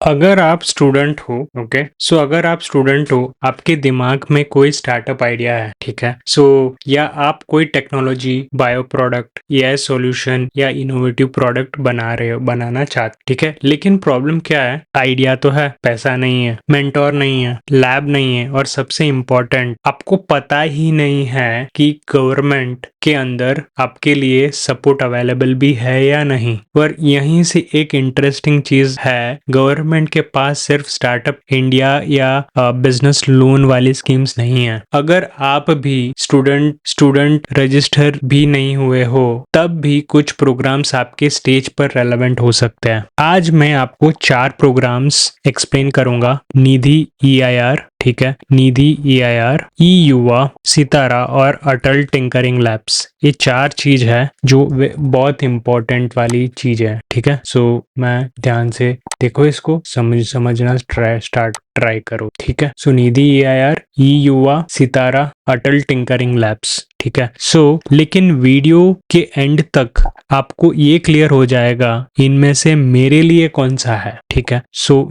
अगर आप स्टूडेंट हो, ओके, सो अगर आप स्टूडेंट हो, आपके दिमाग में कोई स्टार्टअप आइडिया है, ठीक है, सो या आप कोई टेक्नोलॉजी, बायो प्रोडक्ट या सॉल्यूशन या इनोवेटिव प्रोडक्ट बना रहे हो, बनाना चाहते, ठीक है, लेकिन प्रॉब्लम क्या है? आइडिया तो है, पैसा नहीं है, मेंटोर नहीं है, लैब नहीं है, और सबसे इम्पोर्टेंट, आपको पता ही नहीं है कि गवर्नमेंट के अंदर आपके लिए सपोर्ट अवेलेबल भी है या नहीं। पर यहीं से एक इंटरेस्टिंग चीज है, गवर्नमेंट के पास सिर्फ स्टार्टअप इंडिया या बिजनेस लोन वाली स्कीम्स नहीं है। अगर आप भी स्टूडेंट रजिस्टर भी नहीं हुए हो, तब भी कुछ प्रोग्राम्स आपके स्टेज पर रेलेवेंट हो सकते हैं। आज मैं आपको 4 प्रोग्राम्स एक्सप्लेन करूंगा। निधि EIR, ठीक है, निधि EIR, ई युवा, सितारा और अटल टिंकरिंग लैब्स। ये 4 चीज है जो बहुत इंपॉर्टेंट वाली चीज है, ठीक है। सो मैं ध्यान से देखो, इसको समझना ट्राई करो, ठीक है। सो निधि EIR, ई युवा, सितारा, अटल टिंकरिंग लैब्स, ठीक है। लेकिन वीडियो के एंड तक आपको ये क्लियर हो जाएगा इनमें से मेरे लिए कौन सा है, ठीक है।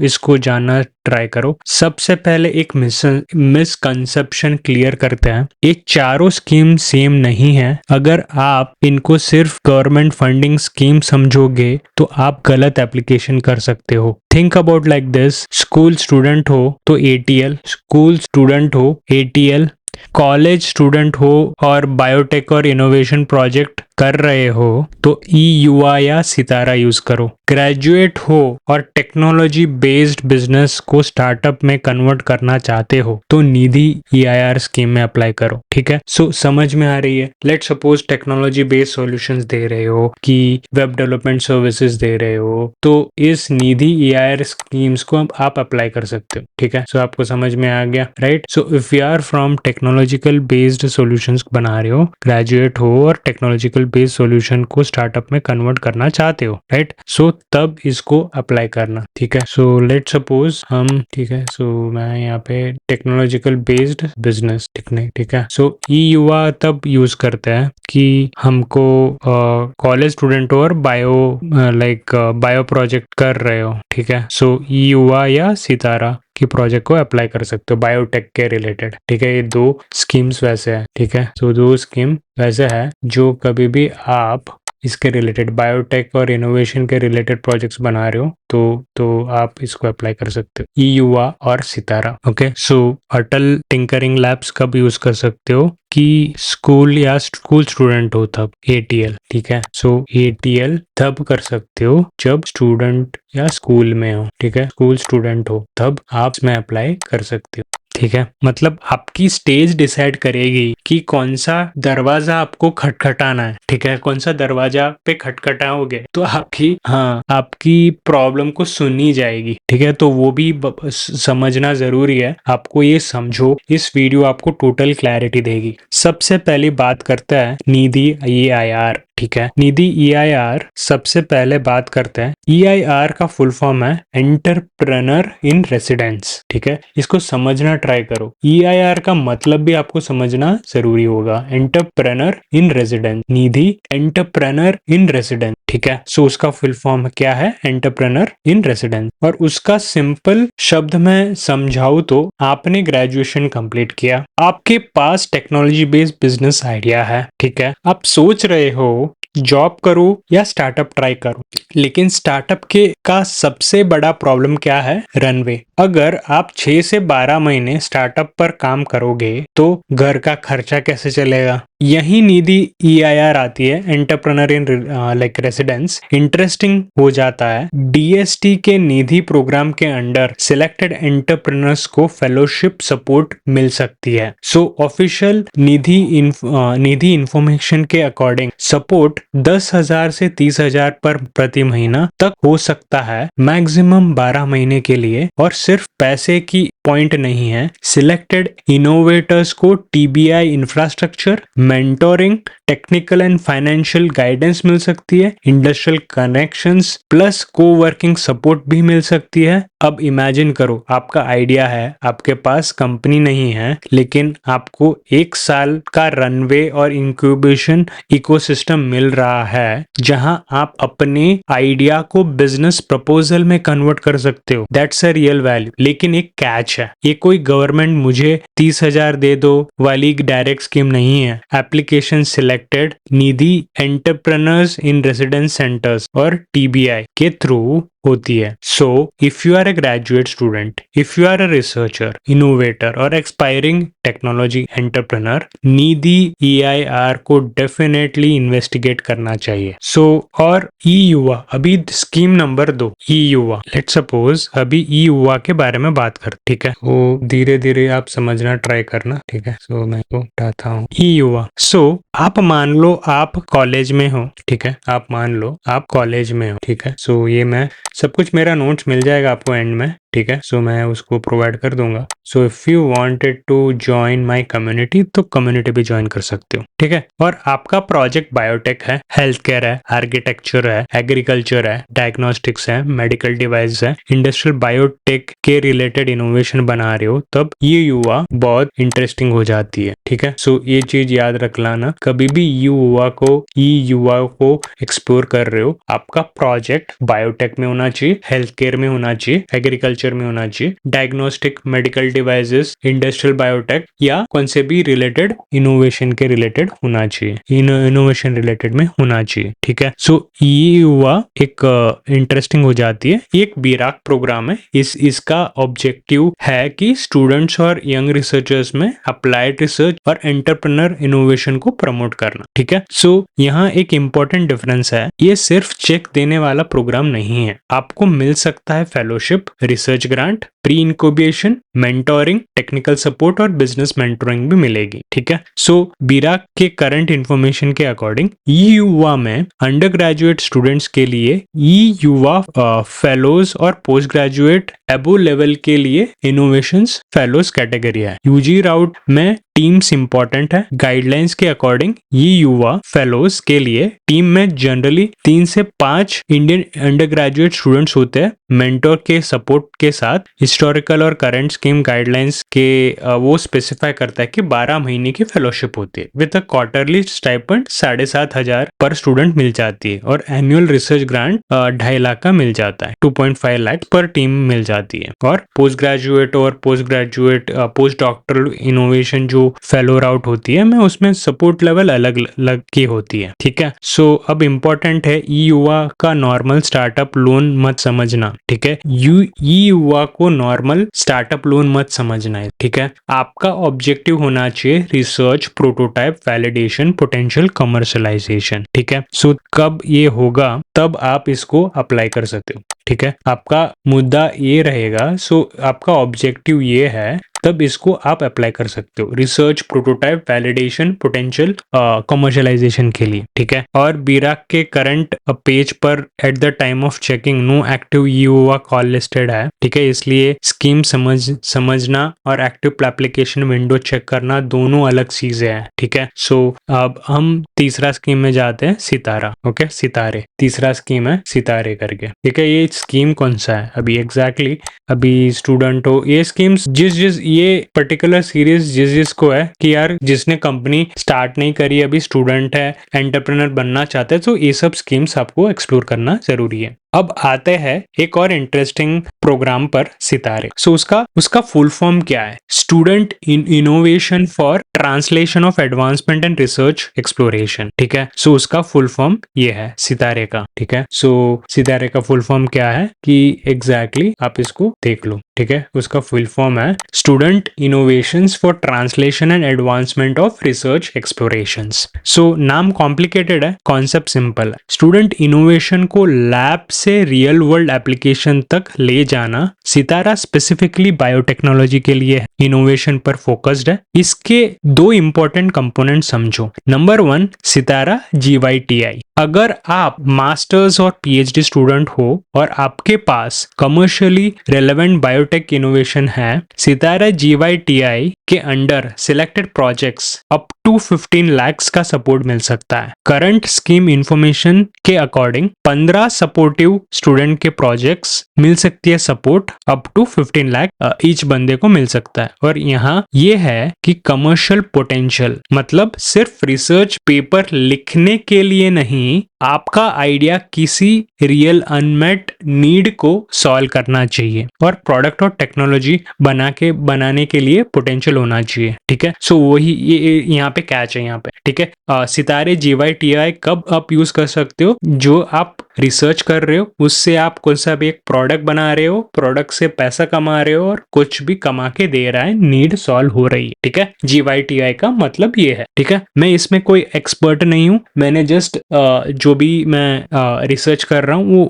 इसको जानना ट्राई करो। सबसे पहले एक मिसकंसेप्शन क्लियर करते हैं। ये चारों स्कीम सेम नहीं है। अगर आप इनको सिर्फ गवर्नमेंट फंडिंग स्कीम समझोगे तो आप गलत एप्लीकेशन कर सकते हो। Think about like this, school student हो तो ATL, स्कूल स्टूडेंट हो ATL, कॉलेज स्टूडेंट हो और बायोटेक और इनोवेशन प्रोजेक्ट कर रहे हो तो ई युवा या सितारा यूज करो। ग्रेजुएट हो और टेक्नोलॉजी बेस्ड बिजनेस को स्टार्टअप में कन्वर्ट करना चाहते हो तो निधि EIR स्कीम में अप्लाई करो, ठीक है। समझ में आ रही है? Let suppose technology based solutions दे रहे हो कि वेब डेवलपमेंट सर्विसेज दे रहे हो, तो इस निधि EIR स्कीम्स को आप अप्लाई कर सकते हो, ठीक है। आपको समझ में आ गया, right. If you are from technological based solutions बना रहे हो, ग्रेजुएट हो और टेक्नोलॉजिकल बेस्ड सॉल्यूशन को स्टार्टअप में कन्वर्ट करना चाहते हो, राइट, तब इसको अप्लाई करना, ठीक है। लेट सपोज हम, ठीक है, मैं यहाँ पे टेक्नोलॉजिकल बेस्ड बिजनेस, ठीक है। ई युवा तब यूज करते हैं कि हमको कॉलेज स्टूडेंट और बायो प्रोजेक्ट कर रहे हो, ठीक है। ई युवा या सितारा की प्रोजेक्ट को अप्लाई कर सकते हो बायोटेक के रिलेटेड, ठीक है। ये 2 स्कीम्स वैसे है, ठीक है। 2 स्कीम वैसे है जो कभी भी आप इसके रिलेटेड बायोटेक और इनोवेशन के रिलेटेड प्रोजेक्ट्स बना रहे हो तो आप इसको अप्लाई कर सकते हो, ई युवा और सितारा, ओके। अटल टिंकरिंग लैब्स कब यूज कर सकते हो कि स्कूल स्टूडेंट हो तब, ATL, ठीक है। ATL तब कर सकते हो जब स्टूडेंट या स्कूल में हो, ठीक है। स्कूल स्टूडेंट हो तब आप इसमें अप्लाई कर सकते हो, ठीक है। मतलब आपकी स्टेज डिसाइड करेगी कि कौन सा दरवाजा आपको खटखटाना है, ठीक है। कौन सा दरवाजा पे खटखटाओगे तो आपकी प्रॉब्लम को सुनी जाएगी, ठीक है। तो वो भी समझना जरूरी है। आपको ये समझो, इस वीडियो आपको टोटल क्लैरिटी देगी। सबसे पहली बात करता है निधि EIR, ठीक है। निधि EIR सबसे पहले बात करते हैं। EIR का फुल फॉर्म है एंटरप्रेन्योर इन रेसिडेंस, ठीक है। इसको समझना ट्राई करो। EIR का मतलब भी आपको समझना जरूरी होगा। Entrepreneur in residence, Nidhi entrepreneur in residence, ठीक है। उसका फुल फॉर्म क्या है? Entrepreneur in residence. और उसका सिंपल शब्द में समझाऊं तो आपने ग्रेजुएशन कंप्लीट किया, आपके पास टेक्नोलॉजी बेस्ड बिजनेस आइडिया है, ठीक है। आप सोच रहे हो जॉब करूं या स्टार्टअप ट्राई करूं, लेकिन स्टार्टअप का सबसे बड़ा प्रॉब्लम क्या है? रनवे। अगर आप 6 से 12 महीने स्टार्टअप पर काम करोगे तो घर का खर्चा कैसे चलेगा? यही निधि EIR आती है, एंटरप्रेन्योर इन रेसिडेंस। इंटरेस्टिंग हो जाता है, DST के निधि प्रोग्राम के अंडर सिलेक्टेड एंटरप्रेन्योर्स को फेलोशिप सपोर्ट मिल सकती है। ऑफिशियल निधि इंफॉर्मेशन के अकॉर्डिंग सपोर्ट 10,000 से 30,000 पर प्रति महीना तक हो सकता है, मैक्सिमम 12 महीने के लिए। और सिर्फ पैसे की पॉइंट नहीं है, सिलेक्टेड इनोवेटर्स को TBI infrastructure, mentoring, technical and financial guidance मिल सकती है, industrial connections plus co working support भी मिल सकती है। अब इमेजिन करो, आपका आइडिया है, आपके पास कंपनी नहीं है, लेकिन आपको 1 साल का रनवे और इंक्यूबेशन इकोसिस्टम मिल रहा है, जहां आप अपने आइडिया को बिजनेस प्रपोजल में कन्वर्ट कर सकते हो। That's a real value. लेकिन एक कैच है, ये कोई गवर्नमेंट मुझे 30,000 दे दो वाली डायरेक्ट स्कीम नहीं है। Application selected Nidhi entrepreneurs in residence centres और TBI के थ्रू होती है। So if you are a graduate student, if you are a researcher, innovator और expiring technology entrepreneur, Nidhi EIR को डेफिनेटली इन्वेस्टिगेट करना चाहिए। सो और ई युवा, अभी स्कीम नंबर 2 ई युवा। लेट्स सपोज अभी ई युवा के बारे में बात कर, ठीक है, वो धीरे धीरे आप समझना ट्राई करना, ठीक है। सो मैं तो उठाता हूँ ई युवा। सो आप मान लो आप कॉलेज में हो, ठीक है, आप मान लो आप कॉलेज में हो, ठीक है। सो ये मैं सब कुछ, मेरा नोट्स मिल जाएगा आपको एंड में, ठीक है। सो मैं उसको प्रोवाइड कर दूंगा। So if you wanted to join my community, तो कम्युनिटी भी ज्वाइन कर सकते हो, ठीक है। और आपका प्रोजेक्ट बायोटेक है, हेल्थ केयर है, आर्किटेक्चर है, एग्रीकल्चर है, डायग्नोस्टिक्स है, मेडिकल डिवाइस है, इंडस्ट्रियल बायोटेक के रिलेटेड इनोवेशन बना रहे हो, तब ये युवा बहुत इंटरेस्टिंग हो जाती है, ठीक है। सो ये चीज याद रख लाना, कभी भी युवा को एक्सप्लोर कर रहे हो, आपका प्रोजेक्ट बायोटेक में होना चाहिए, हेल्थ केयर में होना चाहिए, एग्रीकल्चर में होना चाहिए, diagnostic, medical devices, industrial biotech या कौन से भी रिलेटेड इनोवेशन के रिलेटेड होना चाहिए, इनोवेशन रिलेटेड में होना चाहिए, ठीक है। सो ये युवा एक इंटरेस्टिंग हो जाती है। ये एक बीराक प्रोग्राम है। इसका ऑब्जेक्टिव है कि स्टूडेंट्स और यंग रिसर्चर्स में अप्लाइड रिसर्च और एंटरप्रेन्योर इनोवेशन को प्रमोट करना, ठीक है। सो यहाँ एक इंपॉर्टेंट डिफरेंस है, ये सिर्फ चेक देने वाला प्रोग्राम नहीं है। आपको मिल सकता है fellowship, research grant, pre incubation, mentoring, technical support और बिजनेस मेंटोरिंग भी मिलेगी, ठीक है। सो बीराक के करंट इंफॉर्मेशन के अकॉर्डिंग ई युवा में अंडर ग्रेजुएट स्टूडेंट्स के लिए ई युवा फेलोज और पोस्ट ग्रेजुएट एबो लेवल के लिए इनोवेशंस फेलोज कैटेगरी है। यूजी राउट में टीम्स इंपॉर्टेंट है। गाइडलाइंस के अकॉर्डिंग ये युवा फेलोज के लिए टीम में जनरली 3 से 5 इंडियन अंडर ग्रेजुएट स्टूडेंट्स होते हैं। मेंटोर के सपोर्ट के साथ हिस्टोरिकल और करंट स्कीम गाइडलाइंस के वो स्पेसिफाई करता है कि 12 महीने की फेलोशिप होती है विद अ क्वार्टरली स्टाइपेंड 7,500 पर स्टूडेंट मिल जाती है और एनुअल रिसर्च ग्रांट 2.5 लाख का मिल जाता है, 2.5 लाख पर टीम मिल जाती है। और पोस्ट ग्रेजुएट और पोस्ट डॉक्टरल इनोवेशन जो फेलो राउट होती है, मैं उसमें सपोर्ट लेवल अलग अलग की होती है, ठीक है। सो अब इम्पोर्टेंट है, ई युवा का नॉर्मल स्टार्टअप लोन मत समझना, ठीक है। ई युवा को नॉर्मल स्टार्टअप लोन मत समझना है, ठीक है। आपका ऑब्जेक्टिव होना चाहिए research, prototype, validation, potential commercialisation, ठीक है। सो कब ये होगा तब आप इसको अप्लाई कर सकते हो, ठीक है। आपका मुद्दा ये रहेगा, सो आपका ऑब्जेक्टिव ये है, तब इसको आप अप्लाई कर सकते हो research, prototype, validation, potential commercialisation के लिए, ठीक है। और बीराक के करंट पेज पर at the time of checking no active Yuva call listed है, ठीक है। इसलिए स्कीम समझना और एक्टिव एप्लीकेशन विंडो चेक करना दोनों अलग चीजें हैं, ठीक है। सो अब हम तीसरा स्कीम में जाते हैं, सितारा, ओके। सितारे तीसरा स्कीम है, सितारे करके, ठीक है। ये स्कीम कौन सा है अभी एग्जैक्टली अभी स्टूडेंट हो, ये स्कीम्स ये पर्टिकुलर सीरीज जिसको है कि यार जिसने कंपनी स्टार्ट नहीं करी, अभी स्टूडेंट है, एंटरप्रेन्योर बनना चाहते हैं, तो ये सब स्कीम्स आपको एक्सप्लोर करना जरूरी है। अब आते हैं एक और इंटरेस्टिंग प्रोग्राम पर, सितारे। सो उसका फुल फॉर्म क्या है? Student in innovation for translation of advancement and research exploration, ठीक है। सो उसका फुल फॉर्म ये है सितारे का, ठीक है। सो सितारे का फुल फॉर्म क्या है कि एग्जैक्टली आप इसको देख लो, ठीक है। उसका फुल फॉर्म है student innovations for translation and advancement of research explorations. So नाम कॉम्प्लिकेटेड है, कॉन्सेप्ट सिंपल है। स्टूडेंट इनोवेशन को लैब से रियल वर्ल्ड एप्लीकेशन तक ले जाना। सितारा स्पेसिफिकली बायोटेक्नोलॉजी के लिए इनोवेशन पर फोकस्ड है। इसके 2 इंपॉर्टेंट कंपोनेंट समझो। नंबर 1, सितारा GYTI। अगर आप मास्टर्स और PhD स्टूडेंट हो और आपके पास कमर्शियली रेलेवेंट बायोटेक इनोवेशन है, सितारा GYTI के under selected projects up to 15 lakhs का सपोर्ट मिल सकता है। करंट स्कीम इंफॉर्मेशन के अकॉर्डिंग 15 सपोर्टिव स्टूडेंट के प्रोजेक्ट्स मिल सकती है support up to 15 lakh each बंदे को मिल सकता है। और यहाँ ये है कि कमर्शियल पोटेंशियल मतलब सिर्फ रिसर्च पेपर लिखने के लिए नहीं, आपका आइडिया किसी रियल अनमेट नीड को सॉल्व करना चाहिए और प्रोडक्ट और टेक्नोलॉजी बनाने के लिए पोटेंशियल होना चाहिए। ठीक है, सो वही ये यहाँ पे कैच है यहाँ पे। ठीक है, सितारे GYTI कब आप यूज कर सकते हो? जो आप रिसर्च कर रहे हो उससे आप कौन सा भी एक प्रोडक्ट बना रहे हो, प्रोडक्ट से पैसा कमा रहे हो और कुछ भी कमा के दे रहा है, नीड सॉल्व हो रही है। ठीक है, GYTI का मतलब ये है। ठीक है, मैं इसमें कोई एक्सपर्ट नहीं हूँ, मैंने जस्ट जो भी मैं रिसर्च कर रहा हूँ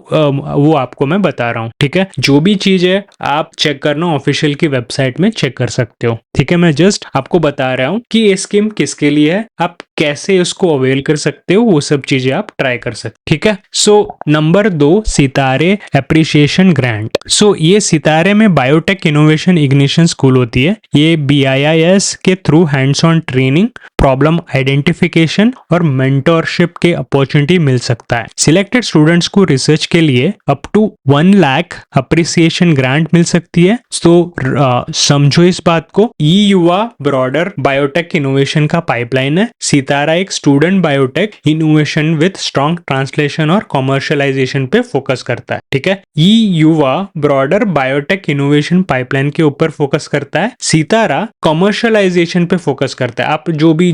वो आपको मैं बता रहा हूँ। ठीक है, जो भी चीज है आप चेक करना ऑफिशियल की वेबसाइट में चेक कर सकते हो। ठीक है, मैं जस्ट आपको बता रहा हूँ कि ये स्कीम किसके लिए है, आप कैसे उसको अवेल कर सकते हो, वो सब चीजें आप ट्राई कर सकते। ठीक है, सो नंबर 2, सितारे एप्रिसिएशन ग्रांट। सो ये सितारे में बायोटेक इनोवेशन इग्निशन स्कूल होती है। ये BIIS के through hands on training, problem identification और मेंटोरशिप के अपॉर्चुनिटी मिल सकता है। सिलेक्टेड स्टूडेंट्स को रिसर्च के लिए up to 1 lakh appreciation grant मिल सकती है। तो समझो इस बात को, युवा ब्रॉडर बायोटेक इनोवेशन का पाइपलाइन है। सितारा एक student biotech innovation with strong translation और कॉमर्शियलाइजेशन पे फोकस करता है। ठीक है, युवा ब्रॉडर बायोटेक इनोवेशन पाइपलाइन के ऊपर फोकस करता है, सितारा कॉमर्शियलाइजेशन पे फोकस करता है। आप जो भी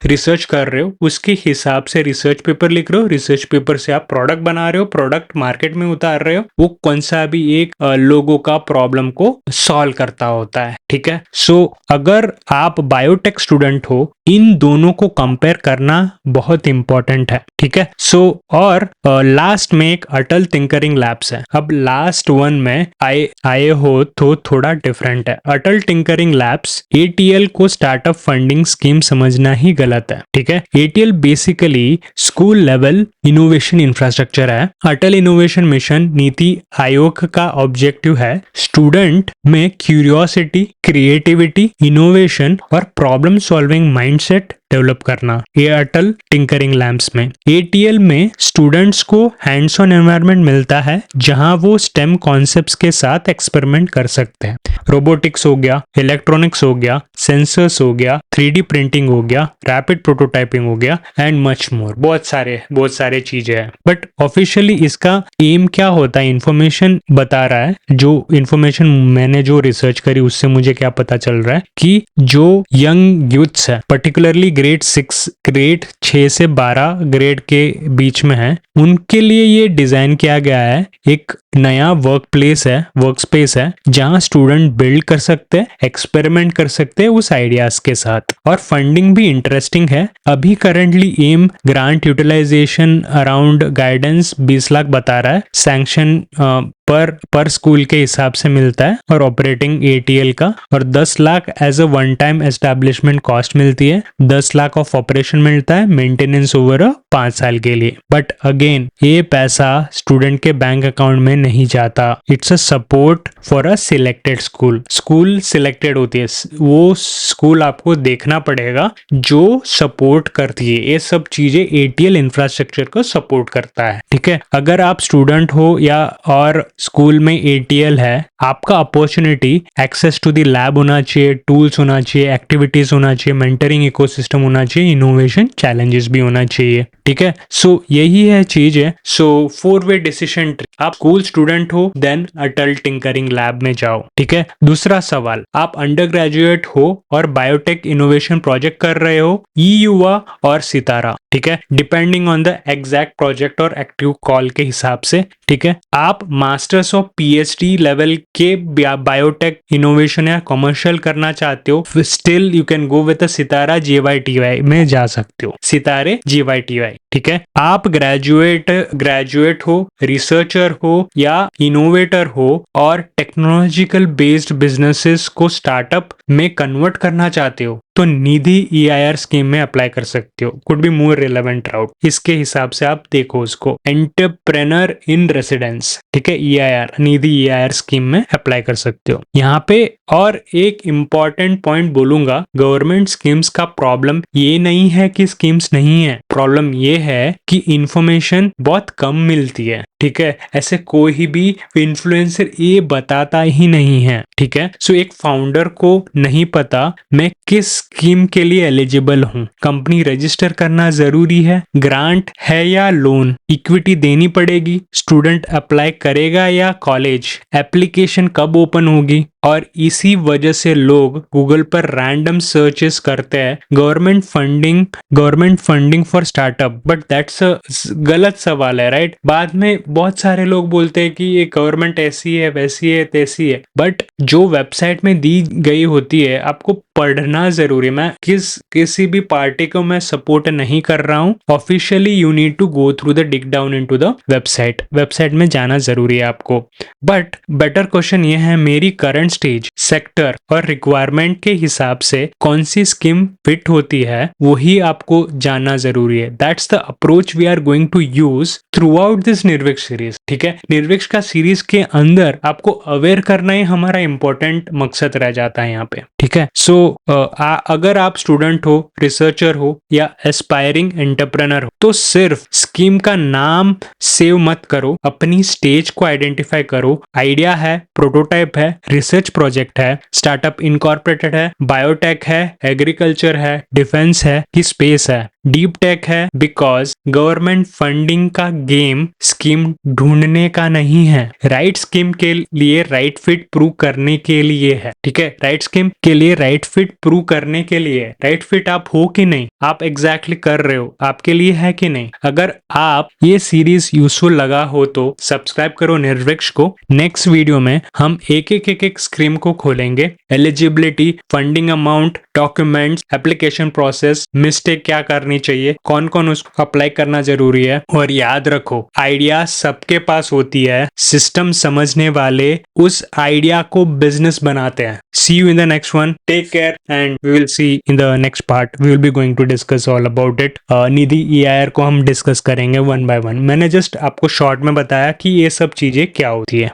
रिसर्च कर रहे हो उसके हिसाब से रिसर्च पेपर लिख रहे हो, रिसर्च पेपर से आप प्रोडक्ट बना रहे हो, प्रोडक्ट मार्केट में उतार रहे हो, वो कौन सा भी एक लोगों का प्रॉब्लम को सॉल्व करता होता है। ठीक है, सो अगर आप बायोटेक स्टूडेंट हो, इन दोनों को कंपेयर करना बहुत इंपॉर्टेंट है। ठीक है, सो और लास्ट में एक अटल टिंकरिंग लैब्स है। अब लास्ट वन में आए हो तो थोड़ा डिफरेंट है। अटल टिंकरिंग लैब्स ATL को स्टार्टअप फंडिंग स्कीम समझना ही गलत है। ठीक है, ATL basically school level innovation infrastructure है। अटल इनोवेशन मिशन नीति आयोग का ऑब्जेक्टिव है स्टूडेंट में क्यूरियोसिटी, क्रिएटिविटी, इनोवेशन और प्रॉब्लम सॉल्विंग माइंडसेट डेवलप करना। ये अटल टिंकरिंग लैब्स में ATL में स्टूडेंट्स को हैंड्स ऑन एनवायरनमेंट मिलता है जहां वो स्टेम कॉन्सेप्ट्स के साथ एक्सपेरिमेंट कर सकते हैं। रोबोटिक्स हो गया, इलेक्ट्रॉनिक्स हो गया, सेंसर्स हो गया, 3D प्रिंटिंग हो गया, रैपिड प्रोटोटाइपिंग हो गया एंड मच मोर। बहुत सारे चीजें हैं। बट ऑफिशियली इसका एम क्या होता है, इंफॉर्मेशन बता रहा है। जो इंफॉर्मेशन मैंने जो रिसर्च करी उससे मुझे क्या पता चल रहा है कि जो यंग यूथ्स है, पर्टिकुलरली ग्रेड 6 से 12 ग्रेड के बीच में है, उनके लिए ये डिजाइन किया गया है। एक नया वर्क स्पेस है जहां स्टूडेंट बिल्ड कर सकते हैं, एक्सपेरिमेंट कर सकते हैं उस आइडियाज के साथ। और फंडिंग भी इंटरेस्टिंग है। अभी currently M grant utilisation around guidance 20 lakh बता रहा है। सैंक्शन पर स्कूल के हिसाब से मिलता है और ऑपरेटिंग ATL का, और 10 lakh as a one time establishment cost मिलती है। 10 लाख ऑफ ऑपरेशन मिलता है, मेंटेनेंस ओवर 5 साल के लिए। बट अगेन ये पैसा स्टूडेंट के बैंक अकाउंट में नहीं जाता। It's a support for a selected school selected होती है, वो स्कूल आपको देखना पड़ेगा जो सपोर्ट करती है। ये सब चीजें ATL इंफ्रास्ट्रक्चर को सपोर्ट करता है। ठीक है, अगर आप स्टूडेंट हो या और स्कूल में ATL है, आपका opportunity access to the lab होना चाहिए, टूल्स होना चाहिए, एक्टिविटीज होना चाहिए, मेंटरिंग इकोसिस्टम होना चाहिए, इनोवेशन चैलेंजेस भी होना चाहिए। ठीक है, सो यही है चीज है। सो 4-वे डिसीजन ट्री, आप स्कूल स्टूडेंट हो देन अटल टिंकरिंग लैब में जाओ। ठीक है, दूसरा सवाल, आप अंडर ग्रेजुएट हो और बायोटेक इनोवेशन प्रोजेक्ट कर रहे हो, युवा और सितारा। ठीक है, depending on the exact project और एक्टिव कॉल के हिसाब से। ठीक है, आप मास्टर्स और PhD लेवल के बायोटेक इनोवेशन या कमर्शियल करना चाहते हो, still you can go with Sitara GYTI में जा सकते हो, सितारे GYTI। ठीक है, आप ग्रेजुएट हो, रिसर्चर हो या इनोवेटर हो और टेक्नोलॉजिकल बेस्ड बिजनेसेस को स्टार्टअप में कन्वर्ट करना चाहते हो तो निधि EIR स्कीम में अप्लाई कर सकते हो। कुड बी मोर रिलेवेंट राउट, इसके हिसाब से आप देखो उसको, एंटरप्रेन्योर इन रेसिडेंस। ठीक है, EIR निधि EIR स्कीम में अप्लाई कर सकते हो। यहाँ पे और एक इम्पॉर्टेंट पॉइंट बोलूंगा, गवर्नमेंट स्कीम्स का प्रॉब्लम ये नहीं है कि स्कीम्स नहीं है, प्रॉब्लम ये है कि इंफॉर्मेशन बहुत कम मिलती है। ठीक है, ऐसे कोई भी इन्फ्लुएंसर ये बताता ही नहीं है। ठीक है, सो एक फाउंडर को नहीं पता मैं किस स्कीम के लिए एलिजिबल हूँ, कंपनी रजिस्टर करना जरूरी है, ग्रांट है या लोन, इक्विटी देनी पड़ेगी, स्टूडेंट अप्लाई करेगा या कॉलेज, एप्लीकेशन कब ओपन होगी। और इसी वजह से लोग गूगल पर रैंडम सर्चेस करते हैं government funding for startup, but that's a गलत सवाल है, राइट। बाद में बहुत सारे लोग बोलते हैं कि ये गवर्नमेंट ऐसी है, वैसी है, तैसी है, बट जो वेबसाइट में दी गई होती है आपको पढ़ना जरूरी है। मैं किसी भी पार्टी को मैं सपोर्ट नहीं कर रहा हूँ। Officially you need to go through the dig down into the website में जाना जरूरी है आपको। बट बेटर क्वेश्चन ये है, मेरी करंट स्टेज, सेक्टर और रिक्वायरमेंट के हिसाब से कौन सी स्कीम फिट होती है, वही आपको जानना जरूरी है। That's the approach we are going to use throughout this Nirviksh series. ठीक है, निर्विक्ष का सीरीज के अंदर आपको अवेयर करना ही हमारा इंपॉर्टेंट मकसद रह जाता है यहाँ पे। ठीक है, सो अगर आप स्टूडेंट हो, रिसर्चर हो या एस्पायरिंग एंटरप्रेनर हो, तो सिर्फ स्कीम का नाम सेव मत करो, अपनी स्टेज को आइडेंटिफाई करो। आइडिया है, प्रोटोटाइप है, रिसर्च प्रोजेक्ट है, स्टार्टअप इनकॉर्पोरेटेड है, बायोटेक है, एग्रीकल्चर है, डिफेंस है कि स्पेस है, डीप टेक है, बिकॉज गवर्नमेंट फंडिंग का गेम स्कीम ढूंढने का नहीं है, राइट स्कीम के लिए राइट फिट प्रूव करने के लिए है। ठीक है, राइट स्कीम के लिए राइट फिट प्रूव करने के लिए, राइट फिट आप हो कि नहीं, आप एग्जैक्टली कर रहे हो, आपके लिए है कि नहीं। अगर आप ये सीरीज यूजफुल लगा हो तो सब्सक्राइब करो निर्विक्ष को। नेक्स्ट वीडियो में हम एक स्कीम को खोलेंगे, eligibility, funding amount, documents, application process, mistake क्या करनी चाहिए, कौन कौन उसको अप्लाई करना जरूरी है। और याद रखो, आइडिया सबके पास होती है, सिस्टम समझने वाले उस आइडिया को बिजनेस बनाते हैं। See you in the next one, take care and we will see in the next part, we will be going to discuss all about it. Nidhi EIR को हम डिस्कस करेंगे वन बाय वन। मैंने just आपको short में बताया कि ये सब चीजें क्या होती है।